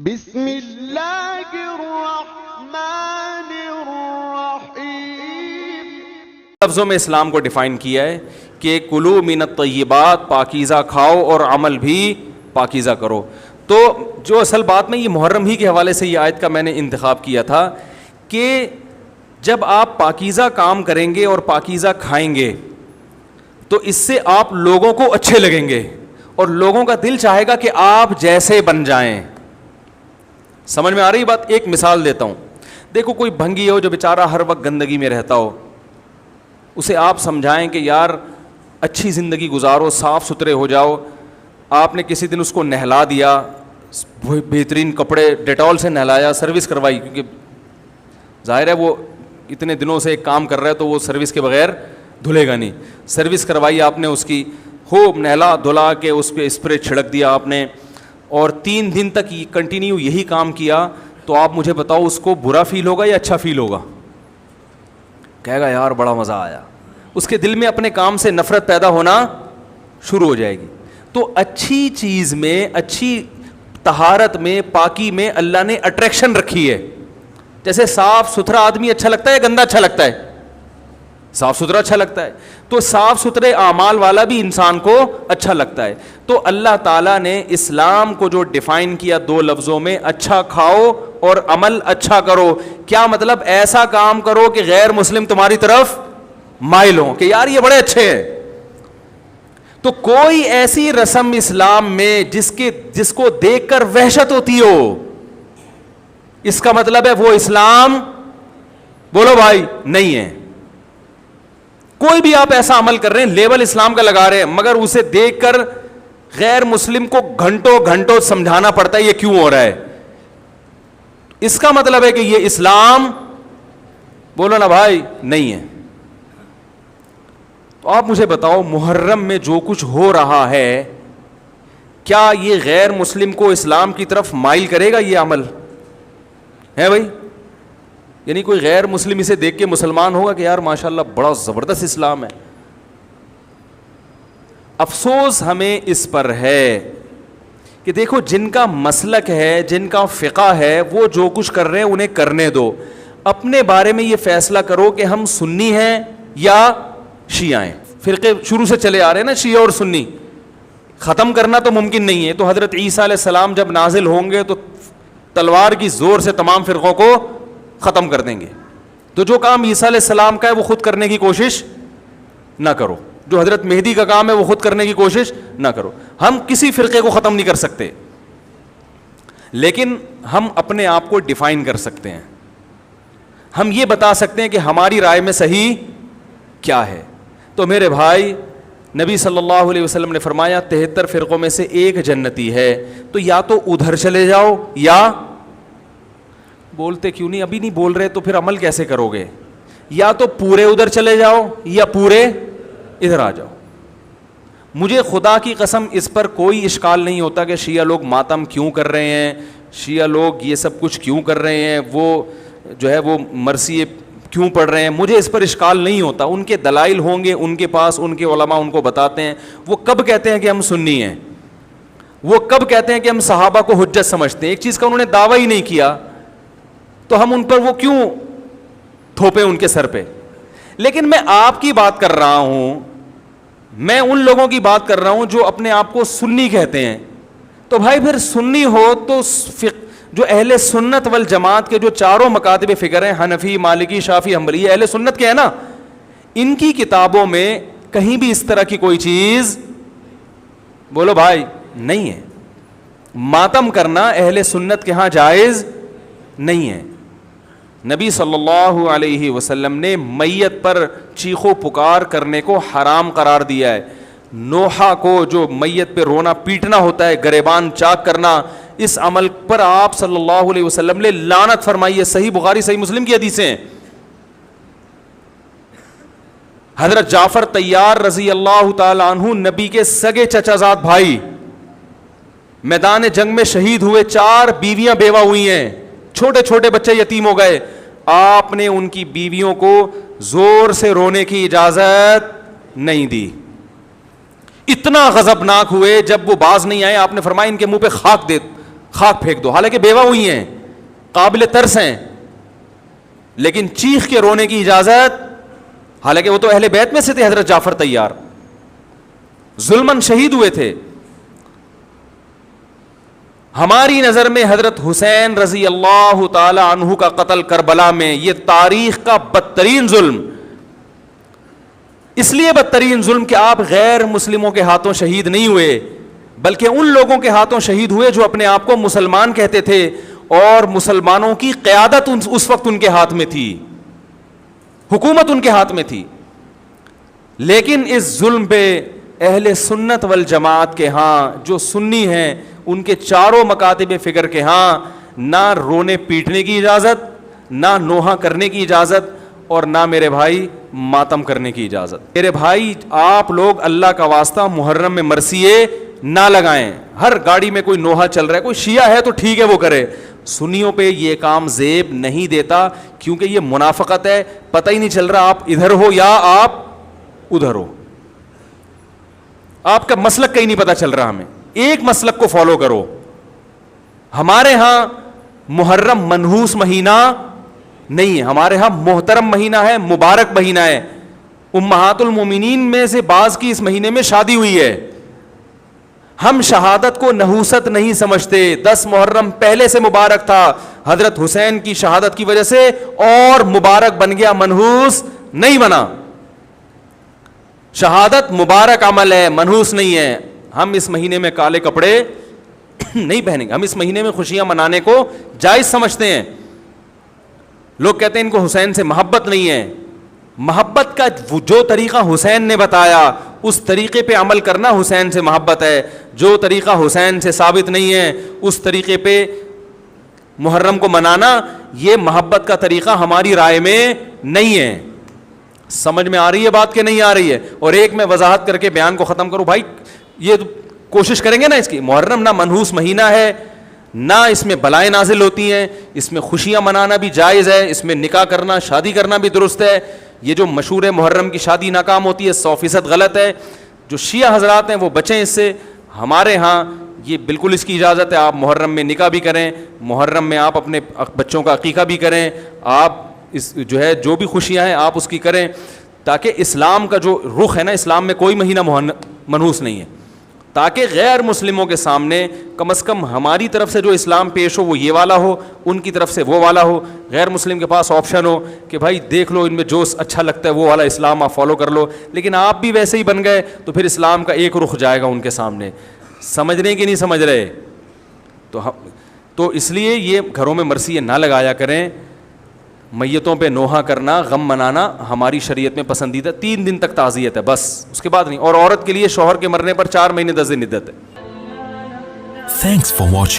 بسم اللہ الرحمن الرحیم. لفظوں میں اسلام کو ڈیفائن کیا ہے کہ کلو من الطیبات، پاکیزہ کھاؤ اور عمل بھی پاکیزہ کرو. تو جو اصل بات میں یہ محرم ہی کے حوالے سے یہ آیت کا میں نے انتخاب کیا تھا کہ جب آپ پاکیزہ کام کریں گے اور پاکیزہ کھائیں گے تو اس سے آپ لوگوں کو اچھے لگیں گے اور لوگوں کا دل چاہے گا کہ آپ جیسے بن جائیں. سمجھ میں آ رہی بات؟ ایک مثال دیتا ہوں. دیکھو کوئی بھنگی ہو جو بیچارہ ہر وقت گندگی میں رہتا ہو، اسے آپ سمجھائیں کہ یار اچھی زندگی گزارو، صاف ستھرے ہو جاؤ. آپ نے کسی دن اس کو نہلا دیا، بہترین کپڑے ڈیٹول سے نہلایا، سروس کروائی، کیونکہ ظاہر ہے وہ اتنے دنوں سے ایک کام کر رہا ہے تو وہ سروس کے بغیر دھلے گا نہیں. سروس کروائی آپ نے اس کی، خوب نہلا دھلا کے اس پہ اسپرے چھڑک دیا آپ نے، اور 3 دن تک کنٹینیو یہی کام کیا، تو آپ مجھے بتاؤ اس کو برا فیل ہوگا یا اچھا فیل ہوگا؟ کہے گا یار بڑا مزہ آیا. اس کے دل میں اپنے کام سے نفرت پیدا ہونا شروع ہو جائے گی. تو اچھی چیز میں، اچھی طہارت میں، پاکی میں اللہ نے اٹریکشن رکھی ہے. جیسے صاف ستھرا آدمی اچھا لگتا ہے یا گندا اچھا لگتا ہے؟ صاف ستھرا اچھا لگتا ہے. تو صاف ستھرے اعمال والا بھی انسان کو اچھا لگتا ہے. تو اللہ تعالیٰ نے اسلام کو جو ڈیفائن کیا 2 لفظوں میں، اچھا کھاؤ اور عمل اچھا کرو. کیا مطلب؟ ایسا کام کرو کہ غیر مسلم تمہاری طرف مائل ہوں کہ یار یہ بڑے اچھے ہیں. تو کوئی ایسی رسم اسلام میں جس کو دیکھ کر وحشت ہوتی ہو، اس کا مطلب ہے وہ اسلام، بولو بھائی، نہیں ہے. کوئی بھی آپ ایسا عمل کر رہے ہیں، لیبل اسلام کا لگا رہے ہیں، مگر اسے دیکھ کر غیر مسلم کو گھنٹوں گھنٹوں سمجھانا پڑتا ہے یہ کیوں ہو رہا ہے، اس کا مطلب ہے کہ یہ اسلام، بولو نا بھائی، نہیں ہے. تو آپ مجھے بتاؤ محرم میں جو کچھ ہو رہا ہے، کیا یہ غیر مسلم کو اسلام کی طرف مائل کرے گا؟ یہ عمل ہے بھائی؟ یعنی کوئی غیر مسلم اسے دیکھ کے مسلمان ہوگا کہ یار ماشاءاللہ بڑا زبردست اسلام ہے؟ افسوس ہمیں اس پر ہے کہ دیکھو جن کا مسلک ہے، جن کا فقہ ہے، وہ جو کچھ کر رہے ہیں انہیں کرنے دو. اپنے بارے میں یہ فیصلہ کرو کہ ہم سنی ہیں یا شیعہ ہیں. فرقے شروع سے چلے آ رہے ہیں نا، شیعہ اور سنی، ختم کرنا تو ممکن نہیں ہے. تو حضرت عیسیٰ علیہ السلام جب نازل ہوں گے تو تلوار کی زور سے تمام فرقوں کو ختم کر دیں گے. تو جو کام عیسیٰ علیہ السلام کا ہے وہ خود کرنے کی کوشش نہ کرو، جو حضرت مہدی کا کام ہے وہ خود کرنے کی کوشش نہ کرو. ہم کسی فرقے کو ختم نہیں کر سکتے، لیکن ہم اپنے آپ کو ڈیفائن کر سکتے ہیں. ہم یہ بتا سکتے ہیں کہ ہماری رائے میں صحیح کیا ہے. تو میرے بھائی، نبی صلی اللہ علیہ وسلم نے فرمایا 73 فرقوں میں سے ایک جنتی ہے. تو یا تو ادھر چلے جاؤ، یا بولتے کیوں نہیں؟ ابھی نہیں بول رہے تو پھر عمل کیسے کرو گے؟ یا تو پورے ادھر چلے جاؤ یا پورے ادھر آ جاؤ. مجھے خدا کی قسم اس پر کوئی اشکال نہیں ہوتا کہ شیعہ لوگ ماتم کیوں کر رہے ہیں، شیعہ لوگ یہ سب کچھ کیوں کر رہے ہیں، وہ جو ہے وہ مرثیے کیوں پڑھ رہے ہیں. مجھے اس پر اشکال نہیں ہوتا. ان کے دلائل ہوں گے ان کے پاس، ان کے علماء ان کو بتاتے ہیں. وہ کب کہتے ہیں کہ ہم سنی ہیں؟ وہ کب کہتے ہیں کہ ہم صحابہ کو حجت سمجھتے ہیں؟ ایک چیز کا انہوں نے دعویٰ ہی نہیں کیا تو ہم ان پر وہ کیوں تھوپیں ان کے سر پہ؟ لیکن میں آپ کی بات کر رہا ہوں، میں ان لوگوں کی بات کر رہا ہوں جو اپنے آپ کو سنی کہتے ہیں. تو بھائی پھر سنی ہو تو جو اہل سنت والجماعت کے جو چاروں مکاتب فکر ہیں، حنفی، مالکی، شافعی، حنبلی، اہل سنت کے ہیں نا، ان کی کتابوں میں کہیں بھی اس طرح کی کوئی چیز، بولو بھائی، نہیں ہے. ماتم کرنا اہل سنت کے ہاں جائز نہیں ہے. نبی صلی اللہ علیہ وسلم نے میت پر چیخ و پکار کرنے کو حرام قرار دیا ہے. نوحہ کو جو میت پہ رونا پیٹنا ہوتا ہے، گریبان چاک کرنا، اس عمل پر آپ صلی اللہ علیہ وسلم نے لعنت فرمائی ہے. صحیح بخاری، صحیح مسلم کی حدیثیں ہیں. حضرت جعفر طیار رضی اللہ تعالی عنہ نبی کے سگے چچا زاد بھائی میدان جنگ میں شہید ہوئے. 4 بیویاں بیوہ ہوئی ہیں، چھوٹے چھوٹے بچے یتیم ہو گئے. آپ نے ان کی بیویوں کو زور سے رونے کی اجازت نہیں دی. اتنا غضبناک ہوئے جب وہ باز نہیں آئے، آپ نے فرمایا ان کے منہ پہ خاک دے خاک پھینک دو. حالانکہ بیوہ ہوئی ہیں, قابل ترس ہیں, لیکن چیخ کے رونے کی اجازت, حالانکہ وہ تو اہل بیت میں سے تھے. حضرت جعفر طیار ظلماً شہید ہوئے تھے. ہماری نظر میں حضرت حسین رضی اللہ تعالی عنہ کا قتل کربلا میں یہ تاریخ کا بدترین ظلم, اس لیے بدترین ظلم کہ آپ غیر مسلموں کے ہاتھوں شہید نہیں ہوئے, بلکہ ان لوگوں کے ہاتھوں شہید ہوئے جو اپنے آپ کو مسلمان کہتے تھے, اور مسلمانوں کی قیادت اس وقت ان کے ہاتھ میں تھی, حکومت ان کے ہاتھ میں تھی. لیکن اس ظلم پہ اہل سنت والجماعت کے ہاں, جو سنی ہیں, ان کے چاروں مکاتب فکر کے ہاں نہ رونے پیٹنے کی اجازت, نہ نوحہ کرنے کی اجازت, اور نہ میرے بھائی ماتم کرنے کی اجازت. میرے بھائی آپ لوگ اللہ کا واسطہ محرم میں مرثیے نہ لگائیں. ہر گاڑی میں کوئی نوحہ چل رہا ہے, کوئی شیعہ ہے تو ٹھیک ہے وہ کرے, سنیوں پہ یہ کام زیب نہیں دیتا, کیونکہ یہ منافقت ہے. پتہ ہی نہیں چل رہا آپ ادھر ہو یا آپ ادھر ہو, آپ کا مسلک کہیں نہیں پتہ چل رہا. ہمیں ایک مسلک کو فالو کرو. ہمارے ہاں محرم منحوس مہینہ نہیں ہے, ہمارے ہاں محترم مہینہ ہے, مبارک مہینہ ہے. امہات المومنین میں سے بعض کی اس مہینے میں شادی ہوئی ہے. ہم شہادت کو نحوست نہیں سمجھتے. 10 محرم پہلے سے مبارک تھا, حضرت حسین کی شہادت کی وجہ سے اور مبارک بن گیا, منحوس نہیں بنا. شہادت مبارک عمل ہے, منحوس نہیں ہے. ہم اس مہینے میں کالے کپڑے نہیں پہنیں گے, ہم اس مہینے میں خوشیاں منانے کو جائز سمجھتے ہیں. لوگ کہتے ہیں ان کو حسین سے محبت نہیں ہے. محبت کا جو طریقہ حسین نے بتایا اس طریقے پہ عمل کرنا حسین سے محبت ہے. جو طریقہ حسین سے ثابت نہیں ہے اس طریقے پہ محرم کو منانا یہ محبت کا طریقہ ہماری رائے میں نہیں ہے. سمجھ میں آ رہی ہے بات کہ نہیں آ رہی ہے؟ اور ایک میں وضاحت کر کے بیان کو ختم کروں. بھائی یہ کوشش کریں گے نا اس کی, محرم نہ منحوس مہینہ ہے, نہ اس میں بلائیں نازل ہوتی ہیں, اس میں خوشیاں منانا بھی جائز ہے, اس میں نکاح کرنا شادی کرنا بھی درست ہے. یہ جو مشہور ہے محرم کی شادی ناکام ہوتی ہے 100% غلط ہے. جو شیعہ حضرات ہیں وہ بچیں اس سے. ہمارے ہاں یہ بالکل اس کی اجازت ہے, آپ محرم میں نکاح بھی کریں, محرم میں آپ اپنے بچوں کا عقیقہ بھی کریں, آپ اس جو ہے جو بھی خوشیاں ہیں آپ اس کی کریں, تاکہ اسلام کا جو رخ ہے نا, اسلام میں کوئی مہینہ منحوس نہیں ہے, تاکہ غیر مسلموں کے سامنے کم از کم ہماری طرف سے جو اسلام پیش ہو وہ یہ والا ہو, ان کی طرف سے وہ والا ہو. غیر مسلم کے پاس آپشن ہو کہ بھائی دیکھ لو ان میں جو اچھا لگتا ہے وہ والا اسلام آپ فالو کر لو, لیکن آپ بھی ویسے ہی بن گئے تو پھر اسلام کا ایک رخ جائے گا ان کے سامنے. سمجھنے کی نہیں سمجھ رہے؟ تو اس لیے یہ گھروں میں مرثیے نہ لگایا کریں. میتوں پہ نوحہ کرنا, غم منانا ہماری شریعت میں پسندیدہ. 3 دن تک تعزیت ہے بس, اس کے بعد نہیں. اور عورت کے لیے شوہر کے مرنے پر 4 مہینے 10 دن عدت ہے. Thanks for watching.